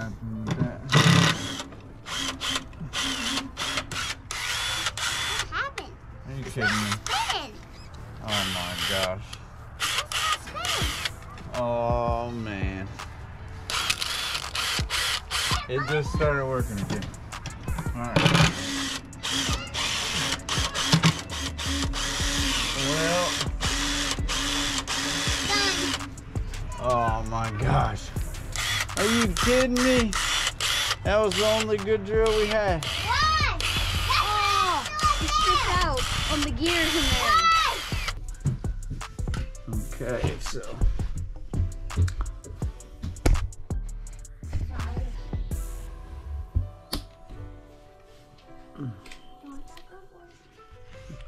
happened with that? What happened? Are you kidding me? Spinning. Oh my gosh. It's not spinning. Oh man. It just started working again. Alright. Well. Done. Oh my gosh. Are you kidding me? That was the only good drill we had. Why? Oh, It stripped out on the gears in there. Okay, so.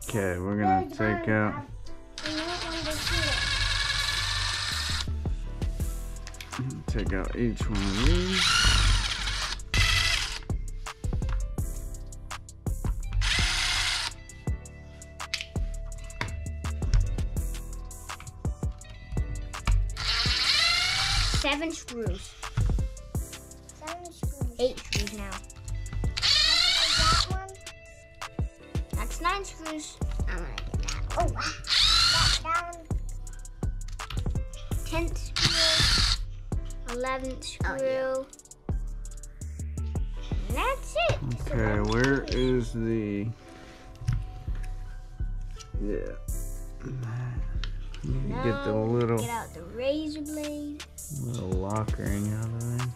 Okay, we're gonna take out. Take out each one of these. Seven screws. 7 screws. 8 screws now. That one. That's 9 screws. I'm gonna get that. Oh, wow. That down. 10th screw. 11th screw. Oh, yeah. And that's it. Okay, where is the? Yeah. You get the little Get out the razor blade. lock ring out of there.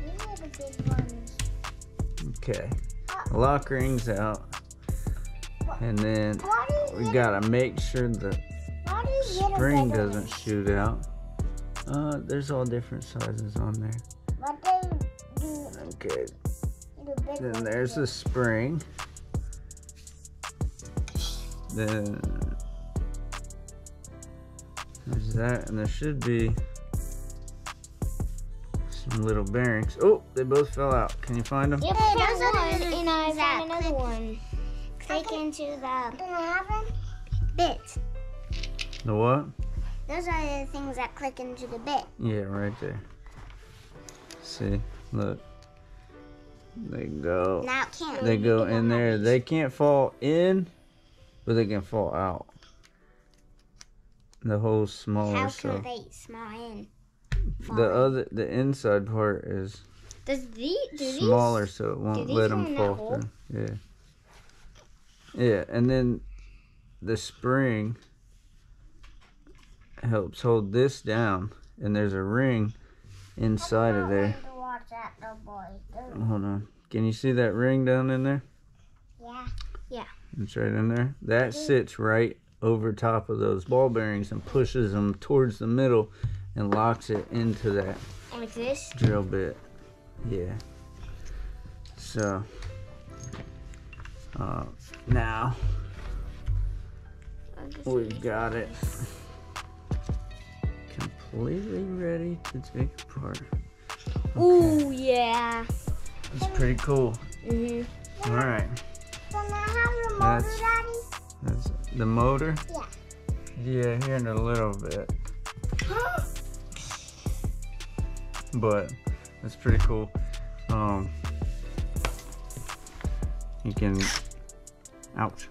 These are the big ones. Okay, lock ring's out, and then Why do you we get, gotta make sure the why do you get a spring bigger doesn't one? shoot out. There's all different sizes on there. But they do Okay, the big then ones. there's the spring. Then there's that, and there should be some little bearings. Oh, they both fell out. Can you find them? Yep, Hey, there's those are one, the and I things that found another one. click into the bit. The what? Those are the things that click into the bit. Yeah, right there. See, look. They go. Now it can't. They go in there. They can't fall in, but they can fall out. The hole's smaller, How so can they small in? the inside part is Do these? smaller, so it won't these let go them in that fall hole? through. Yeah, and then the spring helps hold this down, and there's a ring inside of there. To watch that, though, boy. Hold on. Can you see that ring down in there? Yeah. It's right in there. That sits right over top of those ball bearings and pushes them towards the middle and locks it into that Like this? drill bit. Yeah. So now we've got it completely ready to take apart. Ooh, yeah. It's pretty cool. Mhm. All right. So now have the motor, That's- Daddy? That's the motor. Yeah. Yeah, here in a little bit. But it's pretty cool. You can, ouch,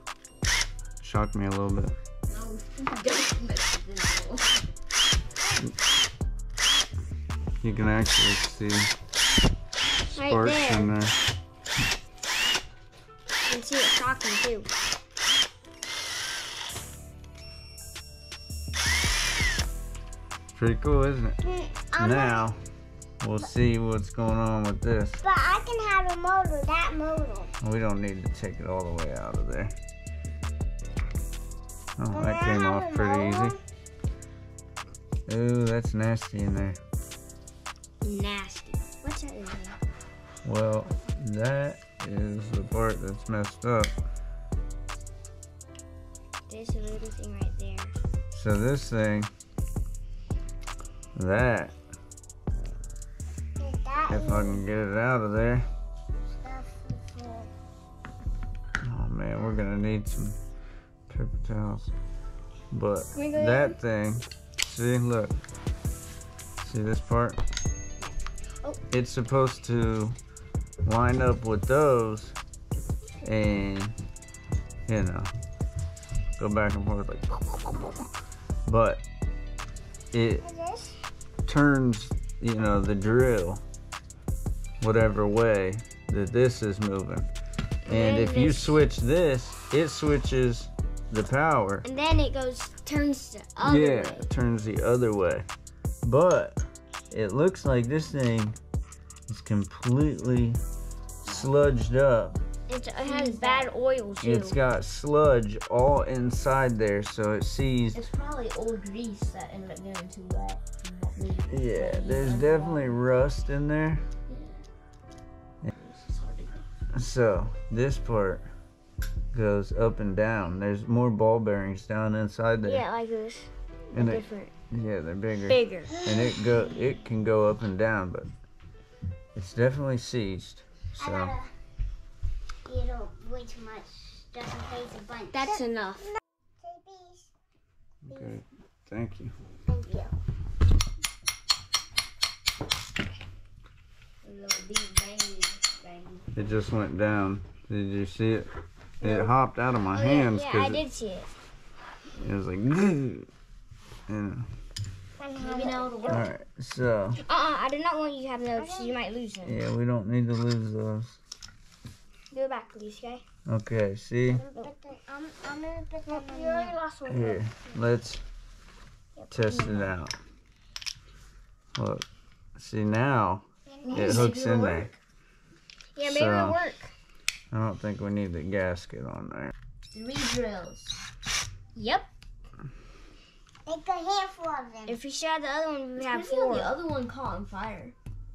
shocked me a little bit. You can actually see Right sparks there. in there. You can see it shocking too. Pretty cool, isn't it? I'm Now we'll see what's going on with this. But I can have a motor, that motor. We don't need to take it all the way out of there. Oh, that came off pretty easy. Ooh, that's nasty in there. Nasty. What's that in there? Well, that is the part that's messed up. There's a little thing right there. So this thing, that, That if I can get it out of there, stuff Oh man, we're gonna need some paper towels. But Can we go that thing, see, look. See this part? Oh. It's supposed to line up with those and, you know, go back and forth like, but it turns, you know, the drill whatever way that this is moving. And if you switch this, it switches the power. And then it turns the other way. It turns the other way. But it looks like this thing is completely sludged up. It has bad oil too. It's got sludge all inside there, so it sees. It's probably old grease that ended up getting too wet. Yeah, there's definitely rust in there. So this part goes up and down. There's more ball bearings down inside there. Yeah, like this. And Different. Yeah, they're bigger. Bigger. And it can go up and down, but it's definitely seized. So You don't way too much. Just in case a bunch. That's enough. okay, thank you. Thank you. It just went down. Did you see it? It hopped out of my hands Yeah, I because did see it. it was like, Maybe now it'll work. all right. So I do not want you to have those, so you might lose them. yeah, we don't need to lose those. Do it back, please, okay? Okay, see I'm gonna put them You already lost one. here. Let's test it out. Look, see now it hooks in there. Yeah, maybe So- it'll work. I don't think we need the gasket on there. 3 drills. Yep. Make a handful of them. If we should have the other one, we would have Maybe the 4. other one caught on fire.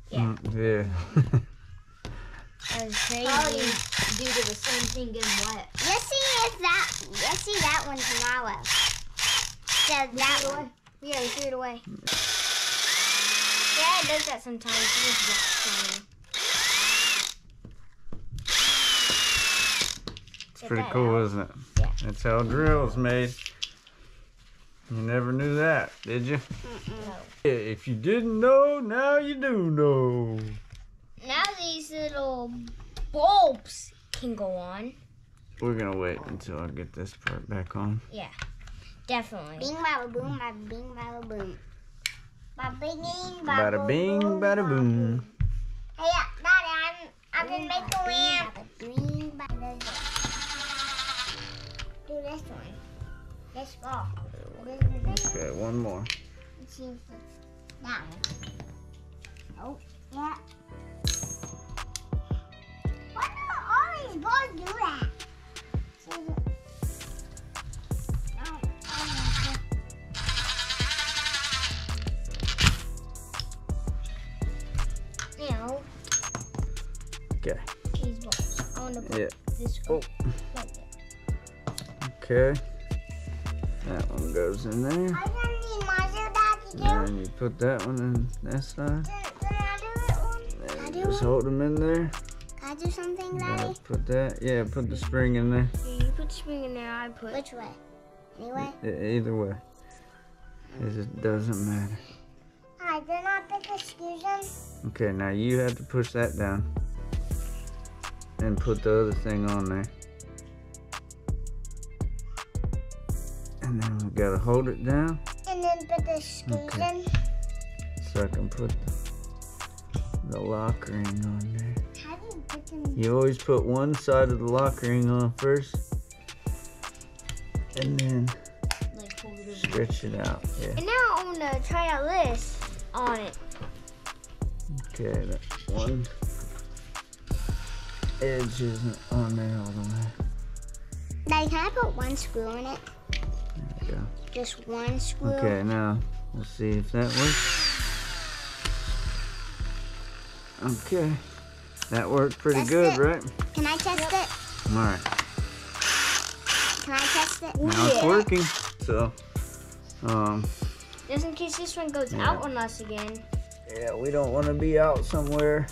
Yeah. Yeah. That was Probably crazy. due to the same thing getting wet. Let's see that one tomorrow. So that one. Yeah, we threw it away. Yeah, it does that sometimes. It just drops on It's pretty cool, isn't it? Yeah. That's how a drill's made. You never knew that, did you? Yeah, if you didn't know, now you do know. Now these little bulbs can go on. We're gonna wait until I get this part back on. Yeah, definitely. Bing bada boom, bada bing bada boom. Bada bing Bada bing, bada boom. Hey, Daddy, I'm gonna make a lamp. Bing bada. Do this one. This ball. Okay, one more. Let's see if it's that one. Oh, yeah. Why do all these balls do that? See the- No, You know, Okay. these balls. I want to put Yeah. this Oh. like that. Okay. That one goes in there. I don't need my Daddy. And then you put that one in that side. Can I do it? And do just it? hold them in there. Can I do something, Daddy? Put that. Yeah, put the spring in there. Yeah, you put spring in there, I put. Which way? Anyway? Either way. It just doesn't matter. I did not put the screws in. Okay, now you have to push that down. And put the other thing on there. And then we gotta hold it down And then put the screws Okay. in. so I can put the lock ring on there. How do you put them? You always put one side of the lock ring on first. And then Like, hold it over. stretch it out. Yeah. And now I want to try out this on it. Okay, that one edge isn't on there all the way. Daddy, can I put one screw in it? There we go. Just one screw? Okay, now we'll see if that works. Okay, that worked pretty Test good, it. right? Can I test it? All right, Can I test it? now it's working. So, Just in case this one goes Yeah. out on us again. yeah, we don't want to be out somewhere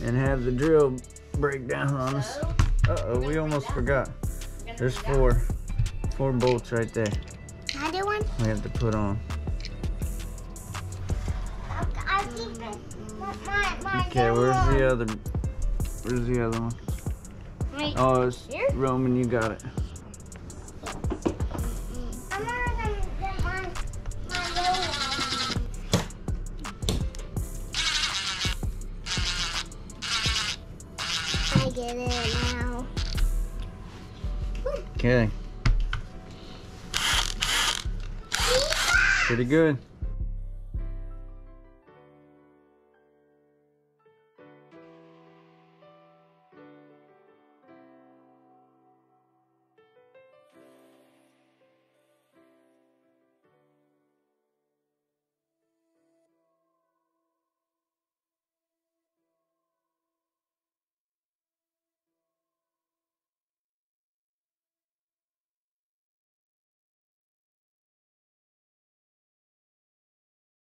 and have the drill break down on us. Uh-oh, we almost forgot. There's four bolts right there. Can I do one? We have to put on. I'll keep it. My Okay, where's the other one? Wait, Oh, it's here? Roman, you got it. I'm gonna get my little one. I get it now. Okay. Pretty good.